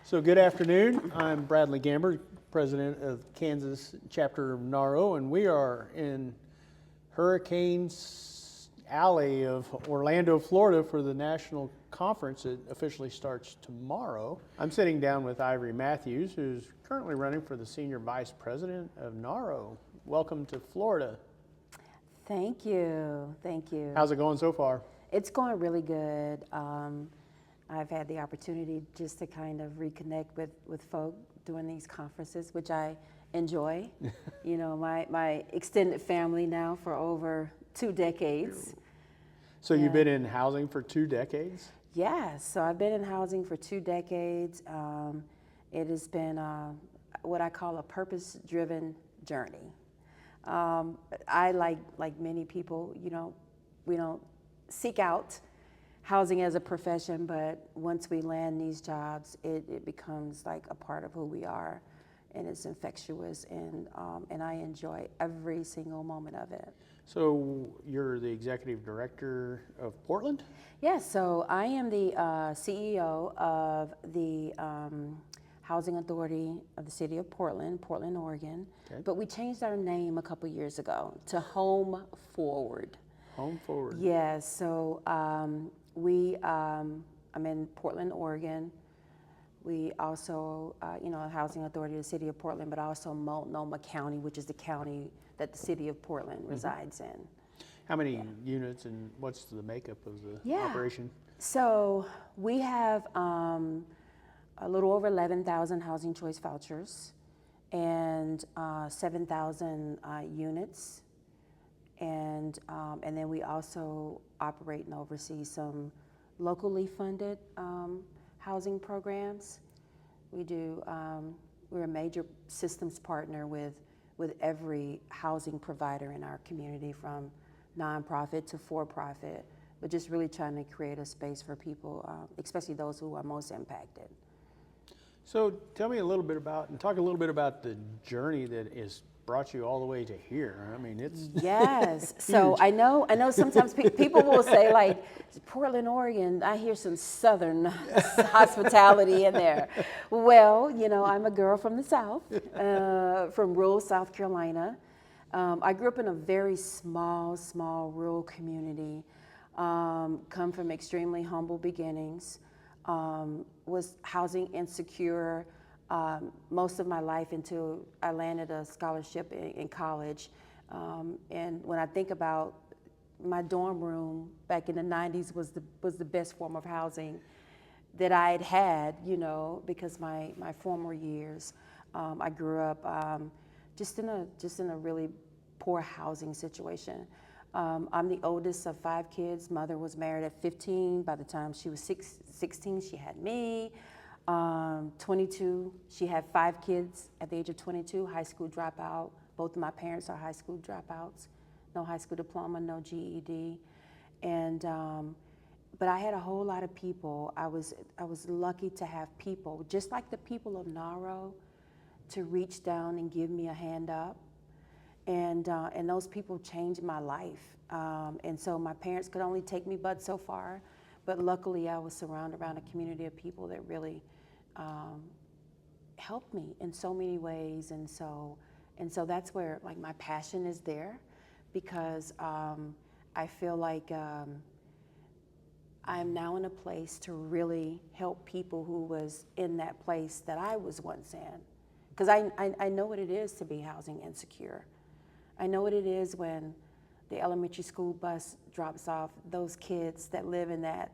So good afternoon. I'm Bradley Gamber, President of Kansas Chapter of NAHRO, and we are in Hurricanes Alley of Orlando, Florida for the national conference that officially starts tomorrow. I'm sitting down with Ivory Mathews, who's currently running for the Senior Vice President of NAHRO. Welcome to Florida. Thank you. Thank you. How's it going so far? It's going really good. I've had the opportunity just to kind of reconnect with folk during these conferences, which I enjoy. You know, my extended family now for over 2 decades. So you've been in housing for 2 decades? Yeah, so I've been in housing for 2 decades. It has been what I call a purpose-driven journey. I, like many people, we don't seek out housing as a profession, but once we land these jobs, it becomes like a part of who we are, and it's infectious, and I enjoy every single moment of it. So you're the Executive Director of Portland? Yes, so I am the CEO of the Housing Authority of the City of Portland, Oregon. Okay. But we changed our name a couple years ago to Home Forward. Home Forward. Yes, so I'm in Portland, Oregon. We also, Housing Authority of the City of Portland, but also Multnomah County, which is the county that the City of Portland resides in. How many units and what's the makeup of the operation? So we have a little over 11,000 housing choice vouchers and 7,000 units. And then we also operate and oversee some locally funded housing programs. We're a major systems partner with every housing provider in our community, from nonprofit to for-profit, but just really trying to create a space for people, especially those who are most impacted. So tell me a little bit about, and talk a little bit about the journey that has brought you all the way to here. I mean, it's yes. So I know sometimes people will say, like, Portland, Oregon, I hear some Southern hospitality in there. Well, I'm a girl from the South, from rural South Carolina. I grew up in a very small rural community, come from extremely humble beginnings, was housing insecure most of my life until I landed a scholarship in college. And when I think about my dorm room back in the 90s was the best form of housing that I had, because my former years, I grew up just in a really poor housing situation. I'm the oldest of 5 kids. Mother was married at 15. By the time she was 16, she had me. 22, she had 5 kids at the age of 22, high school dropout. Both of my parents are high school dropouts. No high school diploma, no GED. And, but I had a whole lot of people. I was lucky to have people, just like the people of NAHRO, to reach down and give me a hand up. And those people changed my life. And so my parents could only take me but so far. But luckily, I was surrounded around a community of people that really helped me in so many ways. And so that's where, like, my passion is there, because I feel like I'm now in a place to really help people who was in that place that I was once in. Because I know what it is to be housing insecure. I know what it is when the elementary school bus drops off those kids that live in that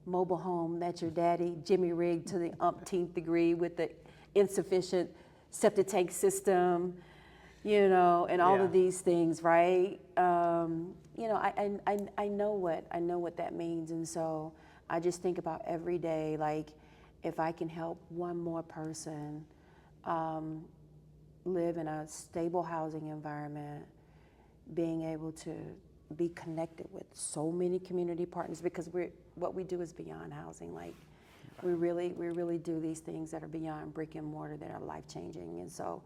mobile home that your daddy Jimmy rigged to the umpteenth degree with the insufficient septic tank system, and all of these things, right? I know what that means, and so I just think about every day, like, if I can help one more person live in a stable housing environment, being able to be connected with so many community partners, because what we do is beyond housing. Like, we really do these things that are beyond brick and mortar, that are life changing. And so,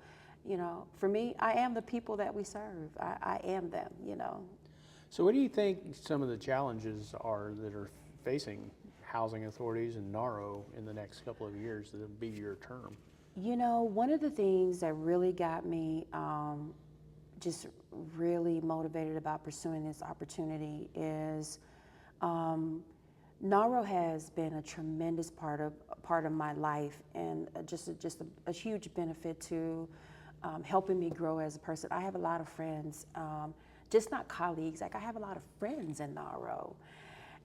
for me, I am the people that we serve. I am them. So what do you think some of the challenges are that are facing housing authorities in NAHRO in the next couple of years that'll be your term? You know, one of the things that really got me just really motivated about pursuing this opportunity is NAHRO has been a tremendous part of my life, and just a huge benefit to helping me grow as a person. I have a lot of friends, just not colleagues. Like, I have a lot of friends in NAHRO,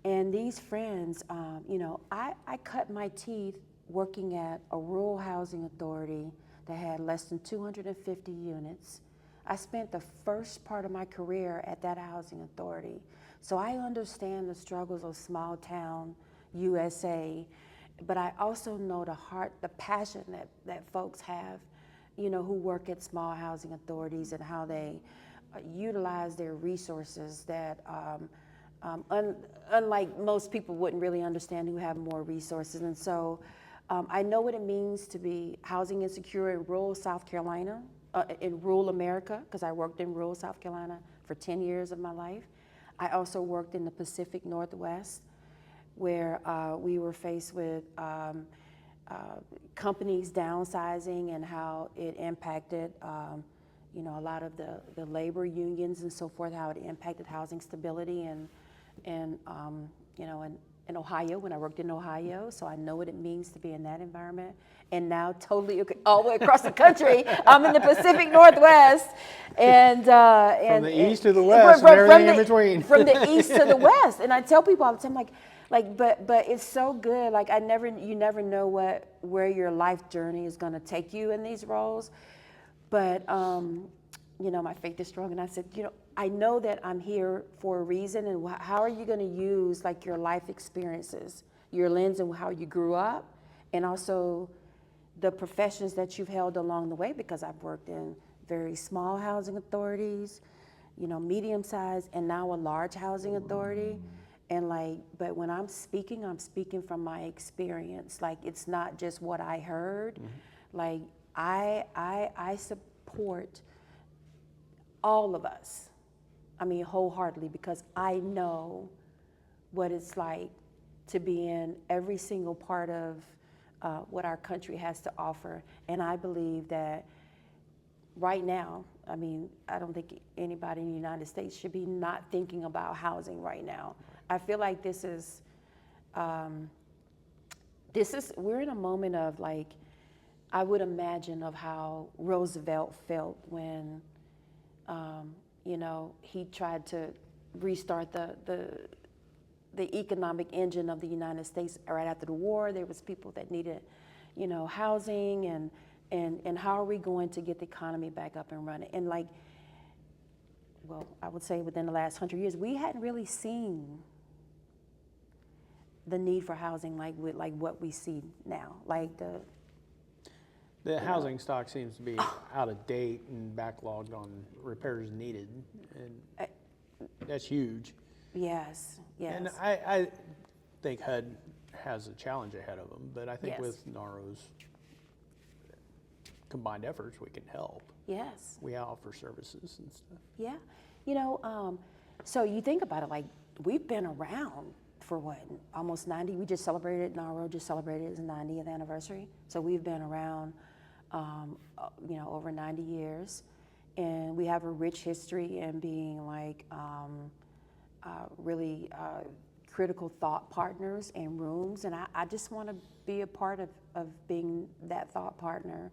and these friends, you know, I cut my teeth working at a rural housing authority that had less than 250 units. I spent the first part of my career at that housing authority. So I understand the struggles of small town USA, but I also know the heart, the passion that folks have, you know, who work at small housing authorities, and how they utilize their resources that unlike most people wouldn't really understand, who have more resources. And so I know what it means to be housing insecure in rural South Carolina, in rural America, because I worked in rural South Carolina for 10 years of my life. I also worked in the Pacific Northwest, where we were faced with companies downsizing and how it impacted you know, a lot of the labor unions and so forth, how it impacted housing stability and you know, in Ohio, when I worked in Ohio. So I know what it means to be in that environment. And now totally all the way across the country, I'm in the Pacific Northwest. And from the east to the west and everything in between. From the east to the west. And I tell people all the time, but it's so good. Like, you never know where your life journey is going to take you in these roles. But you know, my faith is strong, and I said, you know, I know that I'm here for a reason, and how are you going to use, like, your life experiences, your lens, and how you grew up, and also the professions that you've held along the way, because I've worked in very small housing authorities, you know, medium-sized, and now a large housing authority. And but when I'm speaking from my experience. Like, it's not just what I heard. Mm-hmm. Like, I support all of us, I mean, wholeheartedly, because I know what it's like to be in every single part of what our country has to offer. And I believe that right now, I mean, I don't think anybody in the United States should be not thinking about housing right now. I feel like this is, we're in a moment of, like, I would imagine of how Roosevelt felt when, you know, he tried to restart the economic engine of the United States right after the war. There was people that needed, you know, housing, and how are we going to get the economy back up and running? And, like, well, I would say within the last 100 years, we hadn't really seen the need for housing like what we see now. Like, the housing stock seems to be out of date and backlogged on repairs needed, and that's huge. Yes, yes. And I think HUD has a challenge ahead of them, but I think Yes. with NAHRO's combined efforts, we can help. Yes. We offer services and stuff. Yeah. You know, so you think about it, like, we've been around for what, almost 90? We just celebrated, NAHRO just celebrated its 90th anniversary. So we've been around, you know, over 90 years. And we have a rich history in being, like, really critical thought partners in rooms. And I just want to be a part of being that thought partner.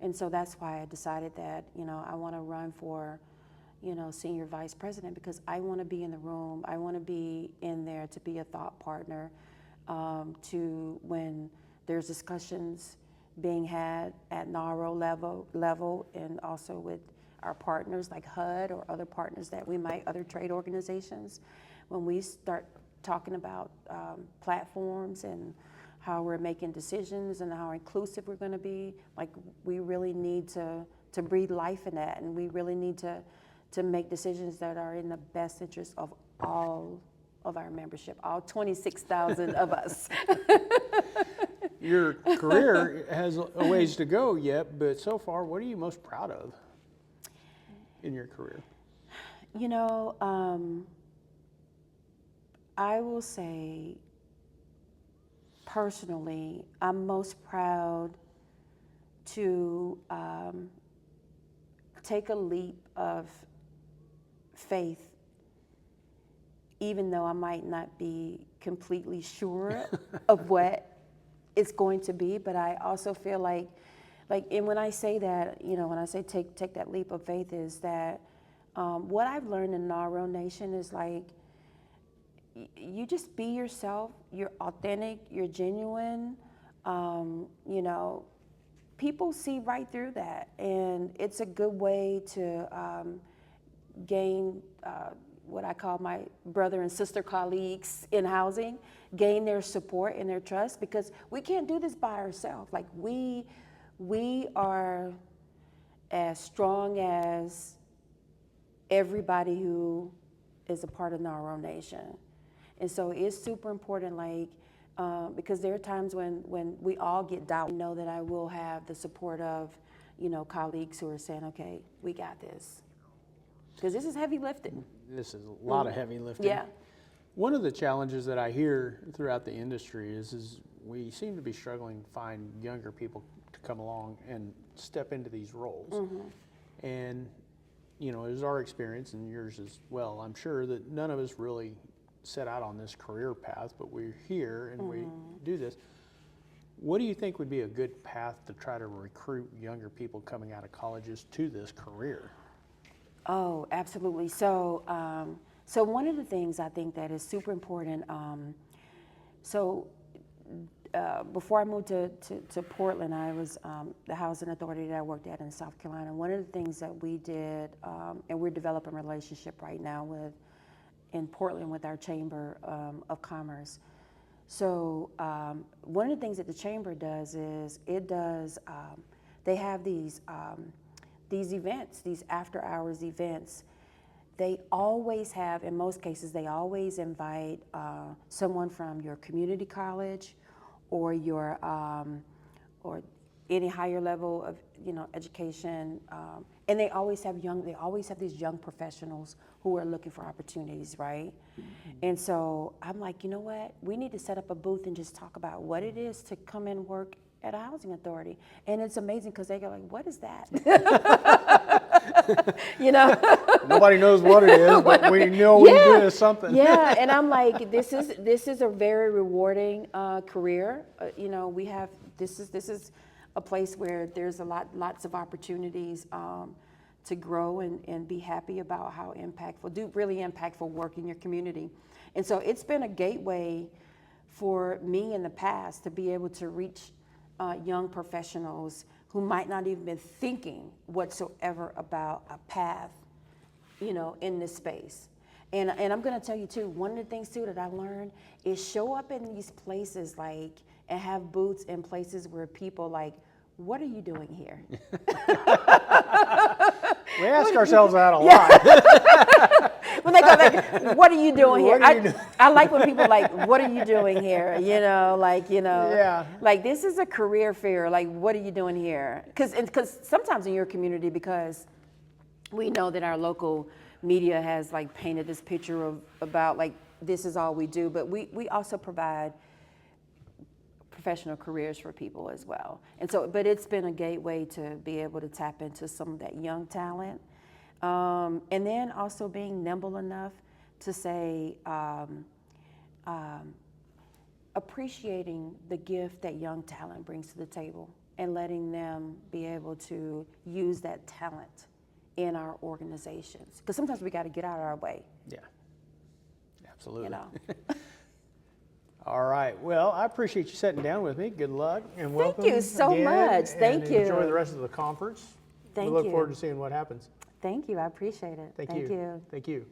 And so that's why I decided that, you know, I want to run for, you know, senior vice president, because I want to be in the room. I want to be in there to be a thought partner to when there's discussions being had at NAHRO level, and also with our partners like HUD or other partners that we might, other trade organizations. When we start talking about platforms and how we're making decisions and how inclusive we're going to be, like, we really need to breathe life in that, and we really need to make decisions that are in the best interest of all of our membership, all 26,000 of us. Your career has a ways to go yet, but so far, what are you most proud of in your career? You know, I will say personally, I'm most proud to take a leap of faith, even though I might not be completely sure of what it's going to be. But I also feel like, and when I say that, when I say take that leap of faith, is that what I've learned in NAHRO Nation is like, you just be yourself, you're authentic, you're genuine, people see right through that. And it's a good way to gain what I call my brother and sister colleagues in housing, gain their support and their trust, because we can't do this by ourselves. Like we are as strong as everybody who is a part of NAHRO Nation. And so it's super important, because there are times when we all get down. I know that I will have the support of, colleagues who are saying, okay, we got this. Because this is heavy lifting. This is a lot of heavy lifting. Yeah. One of the challenges that I hear throughout the industry is we seem to be struggling to find younger people to come along and step into these roles. Mm-hmm. And, it was our experience, and yours as well, I'm sure, that none of us really set out on this career path, but we're here and we do this. What do you think would be a good path to try to recruit younger people coming out of colleges to this career? Oh, absolutely. So, so one of the things I think that is super important, before I moved to Portland, I was the housing authority that I worked at in South Carolina. One of the things that we did, and we're developing a relationship right now in Portland with our Chamber of Commerce. So one of the things that the Chamber does is they have these events, these after hours events. They always have, in most cases, they always invite someone from your community college or your or any higher level of education, and they always have these young professionals who are looking for opportunities, right? Mm-hmm. And so I'm like, you know what? We need to set up a booth and just talk about what it is to come and work at a housing authority. And it's amazing because they go like, what is that? Nobody knows what it is, but we know when you do it, it's something. Yeah, and I'm like, this is a very rewarding career. We have this is a place where there's lots of opportunities to grow and be happy about how really impactful work in your community. And so it's been a gateway for me in the past to be able to reach young professionals who might not even been thinking whatsoever about a path, in this space. And I'm gonna tell you too, one of the things too that I learned is show up in these places and have booths in places where people what are you doing here? We ask ourselves that a lot. When they go what are you doing here? I like when people what are you doing here? Yeah. This is a career fair. What are you doing here? Because sometimes in your community, because we know that our local media has painted this picture about this is all we do, but we also provide professional careers for people as well. And so, but it's been a gateway to be able to tap into some of that young talent. And then also being nimble enough to say, appreciating the gift that young talent brings to the table and letting them be able to use that talent in our organizations. Because sometimes we got to get out of our way. Yeah, absolutely. All right. Well, I appreciate you sitting down with me. Good luck and welcome. Thank you so much. Thank you. Enjoy the rest of the conference. Thank you. We look forward to seeing what happens. Thank you. I appreciate it. Thank you. Thank you.